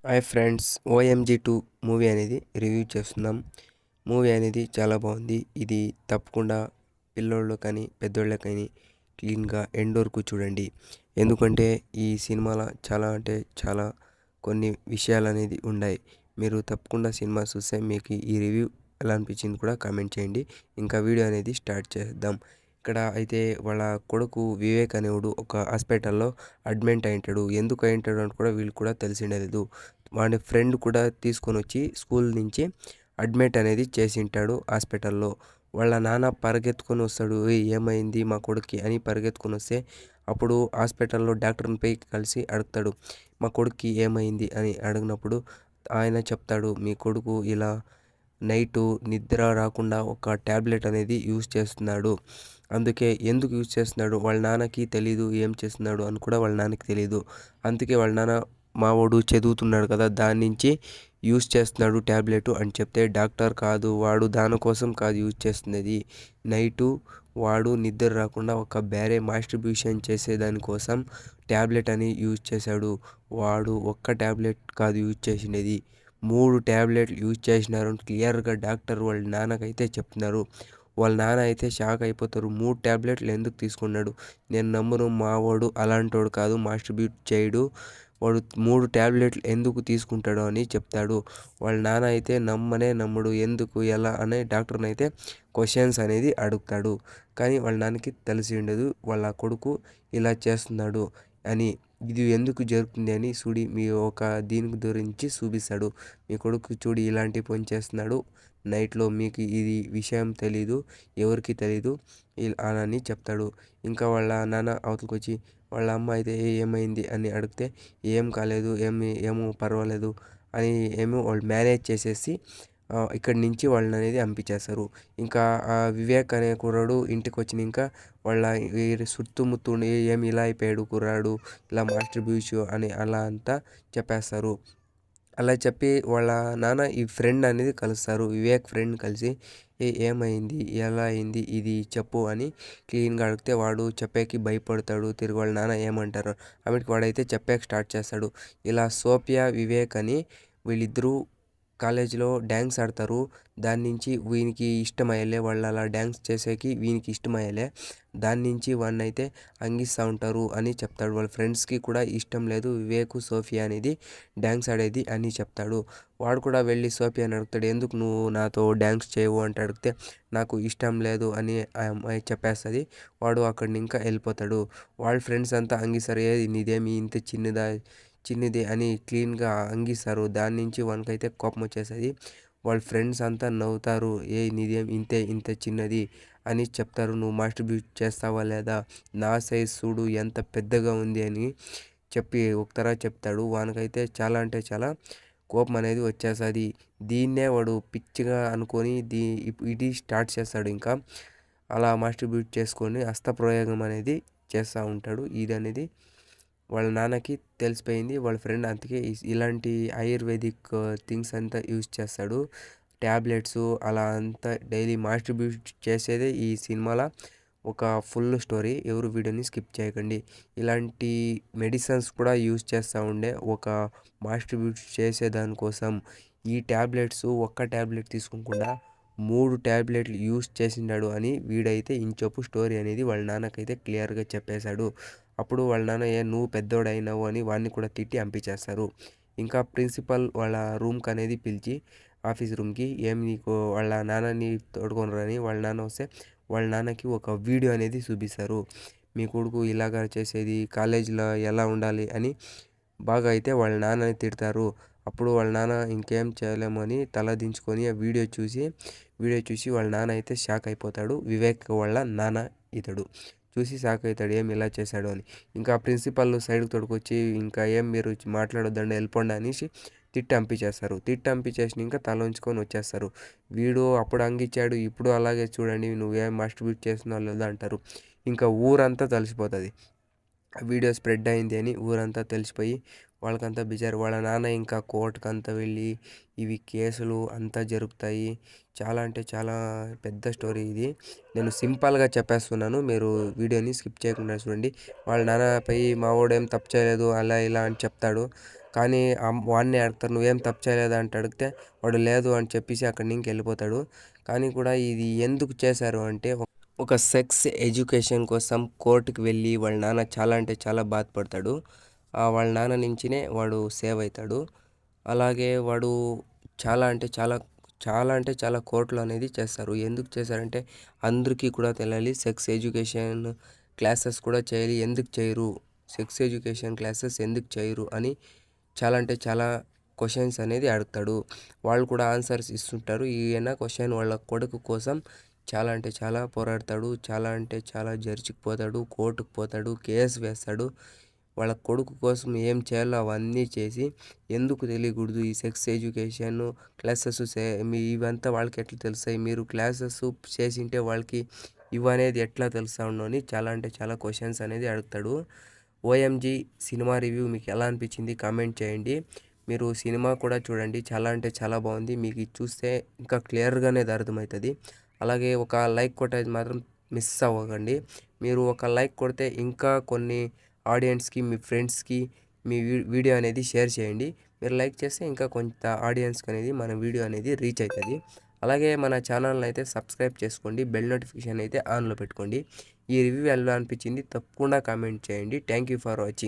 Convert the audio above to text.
Hi friends, OMG 2 movie అనేది review చేస్తున్నాం. Movie అనేది చాలా బాగుంది. ఇది తప్పకుండా పిల్లోళ్ళు కానీ పెద్దోళ్ళకి కానీ క్లీన్గా ఎండ్ వరకు చూడండి. ఎందుకంటే ఈ సినిమాలో చాలా అంటే చాలా కొన్ని విషయాలు అనేది ఉన్నాయి. మీరు తప్పకుండా సినిమా చూస్తే మీకు ఈ రివ్యూ ఎలా అనిపించింది కూడా కామెంట్ చేయండి. ఇంకా వీడియో అనేది స్టార్ట్ చేద్దాం. ఇక్కడ అయితే వాళ్ళ కొడుకు వివేక్ అనేవాడు ఒక హాస్పిటల్లో అడ్మిట్ అయింటాడు. ఎందుకు అయింటాడు అని కూడా వీళ్ళు కూడా తెలిసిండలేదు. వాడి ఫ్రెండ్ కూడా తీసుకొని వచ్చి స్కూల్ నుంచి అడ్మిట్ అనేది చేసింటాడు హాస్పిటల్లో. వాళ్ళ నాన్న పరిగెత్తుకొని వస్తాడు, ఏమైంది మా కొడుక్కి అని పరిగెత్తుకొని వస్తే అప్పుడు హాస్పిటల్లో డాక్టర్ని పై కలిసి అడుగుతాడు, మా కొడుక్కి ఏమైంది అని అడిగినప్పుడు ఆయన చెప్తాడు, మీ కొడుకు ఇలా నైటు నిద్ర రాకుండా ఒక ట్యాబ్లెట్ అనేది యూజ్ చేస్తున్నాడు. అందుకే ఎందుకు యూజ్ చేస్తున్నాడు వాళ్ళ నాన్నకి తెలీదు, ఏం చేస్తున్నాడు అని కూడా వాళ్ళ నాన్నకి తెలీదు. అందుకే వాళ్ళ నాన్న మావాడు చదువుతున్నాడు కదా, దాని నుంచి యూజ్ చేస్తున్నాడు ట్యాబ్లెట్ అని చెప్తే డాక్టర్ కాదు, వాడు దానికోసం కాదు యూజ్ చేస్తున్నది, నైటు వాడు నిద్ర రాకుండా ఒక వేరే మాస్టర్బ్యూషన్ చేసేదానికోసం ట్యాబ్లెట్ అని యూజ్ చేశాడు. వాడు ఒక్క ట్యాబ్లెట్ కాదు యూజ్ చేసినది, 3 ట్యాబ్లెట్లు యూజ్ చేసినారు క్లియర్గా డాక్టర్ వాళ్ళ నాన్నకైతే చెప్తున్నారు. వాళ్ళ నాన్న అయితే షాక్ అయిపోతారు. 3 ట్యాబ్లెట్లు ఎందుకు తీసుకున్నాడు, నేను నమ్మను, మావాడు అలాంటోడు కాదు, మాస్టర్బ్యూట్ చేయడు, వాడు 3 ట్యాబ్లెట్లు ఎందుకు తీసుకుంటాడు అని చెప్తాడు. వాళ్ళ నాన్న అయితే నమ్మడు, ఎందుకు ఎలా అనే డాక్టర్ని అయితే క్వశ్చన్స్ అనేది అడుగుతాడు. కానీ వాళ్ళ నాన్నకి తెలిసి ఉండదు వాళ్ళ కొడుకు ఇలా చేస్తున్నాడు అని. ఇది ఎందుకు జరుగుతుంది అని చూడి మీ ఒక దీని గురించి చూపిస్తాడు. మీ కొడుకు చూడి ఇలాంటి పని చేస్తున్నాడు నైట్లో, మీకు ఇది విషయం తెలీదు, ఎవరికి తెలీదు అని చెప్తాడు. ఇంకా వాళ్ళ నాన్న అవతలకి వచ్చి వాళ్ళ అమ్మ అయితే ఏమైంది అని అడిగితే ఏం కాలేదు, ఏమో పర్వాలేదు అని ఏమో వాళ్ళు మేనేజ్ చేసేసి ఇక్కడి నుంచి వాళ్ళని అనేది పంపించేస్తారు. ఇంకా వివేక్ అనే కుర్రాడు ఇంటికి వచ్చిన ఇంకా వాళ్ళ చుట్టుముత్తు ఏమి ఇలా అయిపోయాడు కుర్రాడు, ఇలా మాస్టర్ బ్యూష్ అని అలా అంతా చెప్పేస్తారు. అలా చెప్పి వాళ్ళ నాన్న ఈ ఫ్రెండ్ అనేది కలుస్తారు. వివేక్ ఫ్రెండ్ కలిసి ఏమైంది, ఎలా అయింది, ఇది చెప్పు అని క్లీన్గా అడిగితే వాడు చెప్పేకి భయపడతాడు. తిరిగి వాళ్ళ నాన్న ఏమంటారు ఆమెకి వాడైతే చెప్పేకి స్టార్ట్ చేస్తాడు. ఇలా సోఫియా వివేక్ అని వీళ్ళిద్దరూ కాలేజీలో డ్యాన్స్ ఆడతారు. దాని నుంచి వీనికి ఇష్టమయ్యలే, వాళ్ళు అలా డ్యాన్స్ చేసేకి వీనికి ఇష్టమయ్యలే, దాని నుంచి వాడిని అయితే అంగిస్తూ ఉంటారు అని చెప్తాడు. వాళ్ళ ఫ్రెండ్స్కి కూడా ఇష్టం లేదు వివేకు సోఫియా అనేది డ్యాన్స్ ఆడేది అని చెప్తాడు. వాడు కూడా వెళ్ళి సోఫియాని అడుగుతాడు, ఎందుకు నువ్వు నాతో డ్యాన్స్ చేయవు అంటే అడిగితే నాకు ఇష్టం లేదు అని ఆ అమ్మాయి చెప్పేస్తుంది. వాడు అక్కడిని ఇంకా వెళ్ళిపోతాడు. వాళ్ళ ఫ్రెండ్స్ అంతా అంగిస్తారు, నీదేమి ఇంత చిన్నది అని క్లీన్గా అంగిస్తారు. దాని నుంచి వానికైతే కోపం వచ్చేస్తుంది. వాళ్ళ ఫ్రెండ్స్ అంతా నవ్వుతారు, నీదేం ఇంత చిన్నది అని చెప్తారు, నువ్వు మాస్టర్బ్యూట్ చేస్తావా లేదా, నా సైజ్ చూడు ఎంత పెద్దగా ఉంది అని చెప్పి ఒకతరా చెప్తాడు. వానికైతే చాలా అంటే చాలా కోపం అనేది వచ్చేస్తుంది. దీన్నే వాడు పిచ్చిగా అనుకొని ఇది స్టార్ట్ చేస్తాడు. ఇంకా అలా మాస్టర్బ్యూట్ చేసుకొని హస్తప్రయోగం అనేది చేస్తూ ఉంటాడు. ఇది అనేది వాళ్ళ నాన్నకి తెలిసిపోయింది. వాళ్ళ ఫ్రెండ్ అందుకే ఇలాంటి ఆయుర్వేదిక్ థింగ్స్ అంతా యూజ్ చేస్తాడు, ట్యాబ్లెట్స్ అలా అంతా డైలీ మాస్టర్బ్యూట్ చేసేదే ఈ సినిమాలో ఒక ఫుల్ స్టోరీ. ఎవరు వీడియోని స్కిప్ చేయకండి. ఇలాంటి మెడిసిన్స్ కూడా యూజ్ చేస్తూ ఉండే ఒక మాస్టర్బ్యూట్ చేసేదానికోసం ఈ ట్యాబ్లెట్స్ ఒక్క ట్యాబ్లెట్ తీసుకోకుండా 3 ట్యాబ్లెట్లు యూజ్ చేసిండాడు అని వీడైతే ఇంచొప్పు స్టోరీ అనేది వాళ్ళ నాన్నకైతే క్లియర్గా చెప్పేశాడు. అప్పుడు వాళ్ళ నాన్న నువ్వు పెద్దోడైనావు అని వాడిని కూడా తిట్టి పంపించేస్తారు. ఇంకా ప్రిన్సిపల్ వాళ్ళ రూమ్కి అనేది పిలిచి ఆఫీస్ రూమ్కి నీకు వాళ్ళ నాన్నని తోడుకొని రాని వాళ్ళ నాన్న వస్తే వాళ్ళ నాన్నకి ఒక వీడియో అనేది చూపిస్తారు. మీ కొడుకు ఇలాగ చేసేది, కాలేజీలో ఎలా ఉండాలి అని బాగా అయితే వాళ్ళ నాన్నని తిడతారు. అప్పుడు వాళ్ళ నాన్న ఇంకేం చేయలేమని తల దించుకొని ఆ వీడియో చూసి వాళ్ళ నాన్న అయితే షాక్ అయిపోతాడు. వివేక్ వాళ్ళ నాన్న ఇతడు చూసి షాక్ అవుతాడు, ఏం ఇలా చేశాడు అని. ఇంకా ప్రిన్సిపల్ సైడ్కి తోడుకొచ్చి ఇంకా మీరు మాట్లాడొద్దండి వెళ్ళిపోండి అనేసి తిట్టి పంపించేసి ఇంకా తల ఉంచుకొని వచ్చేస్తారు. వీడు అప్పుడు అంగిచ్చాడు, ఇప్పుడు అలాగే చూడండి, నువ్వేం మాస్టర్బ్యూట్ చేస్తున్నావు లేదా అంటారు. ఇంకా ఊరంతా తెలిసిపోతుంది వీడియో స్ప్రెడ్ అయింది అని. ఊరంతా తెలిసిపోయి వాళ్ళకంతా బిజారు. వాళ్ళ నాన్న ఇంకా కోర్టుకు అంతా వెళ్ళి ఇవి కేసులు అంతా జరుగుతాయి. చాలా అంటే చాలా పెద్ద స్టోరీ ఇది. నేను సింపుల్గా చెప్పేస్తున్నాను, మీరు వీడియోని స్కిప్ చేయకుండా చూడండి. వాళ్ళ నాన్నపై మావాడేం తప్పు చేయలేదు అలా ఇలా అని చెప్తాడు. కానీ వాడిని అడుగుతారు, నువ్వేం తప్పు చేయలేదా అంటే అడిగితే వాడు లేదు అని చెప్పేసి అక్కడి నుంచి వెళ్ళిపోతాడు. కానీ కూడా ఇది ఎందుకు చేశారు అంటే ఒక సెక్స్ ఎడ్యుకేషన్ కోసం కోర్టుకి వెళ్ళి వాళ్ళ నాన్న చాలా అంటే చాలా బాధపడతాడు. వాళ్ళ నాన్న నుంచినే వాడు సేవ్ అవుతాడు. అలాగే వాడు చాలా అంటే చాలా చాలా అంటే చాలా కోర్టులు అనేది చేస్తారు. ఎందుకు చేశారంటే అందరికీ కూడా తెలియాలి, సెక్స్ ఎడ్యుకేషన్ క్లాసెస్ కూడా చేయాలి. ఎందుకు చేయరు, సెక్స్ ఎడ్యుకేషన్ క్లాసెస్ ఎందుకు చేయరు అని చాలా అంటే చాలా క్వశ్చన్స్ అనేది అడుగుతాడు. వాళ్ళు కూడా ఆన్సర్స్ ఇస్తుంటారు. ఈయన క్వశ్చన్ వాళ్ళ కొడుకు కోసం చాలా అంటే చాలా పోరాడతాడు. చాలా అంటే చాలా జర్చిపోతాడు, కోర్టుకు పోతాడు, కేసు వేస్తాడు. వాళ్ళ కొడుకు కోసం ఏం చేయాలో అవన్నీ చేసి, ఎందుకు తెలియకూడదు ఈ సెక్స్ ఎడ్యుకేషన్ క్లాసెస్ ఇవంతా వాళ్ళకి ఎట్లా తెలుస్తాయి, మీరు క్లాసెస్ చేసింటే వాళ్ళకి ఇవనేది ఎట్లా తెలుస్తా ఉండని చాలా అంటే చాలా క్వశ్చన్స్ అనేది అడుగుతాడు. ఓఎంజీ సినిమా రివ్యూ మీకు ఎలా అనిపించింది కామెంట్ చేయండి. మీరు సినిమా కూడా చూడండి, చాలా అంటే చాలా బాగుంది. మీకు ఇది చూస్తే ఇంకా క్లియర్గానే అర్థమవుతుంది. అలాగే ఒక లైక్ కొట్టేది మాత్రం మిస్ అవ్వకండి. మీరు ఒక లైక్ కొడితే ఇంకా కొన్ని ఆడియన్స్కి, మీ ఫ్రెండ్స్కి మీ వీడియో అనేది షేర్ చేయండి. మీరు లైక్ చేస్తే ఇంకా కొంత ఆడియన్స్కి అనేది మన వీడియో అనేది రీచ్ అవుతుంది. అలాగే మన ఛానల్ని అయితే సబ్స్క్రైబ్ చేసుకోండి, బెల్ నోటిఫికేషన్ అయితే ఆన్లో పెట్టుకోండి. ఈ రివ్యూ ఎలా అనిపించింది తప్పకుండా కామెంట్ చేయండి. Thank you for watching.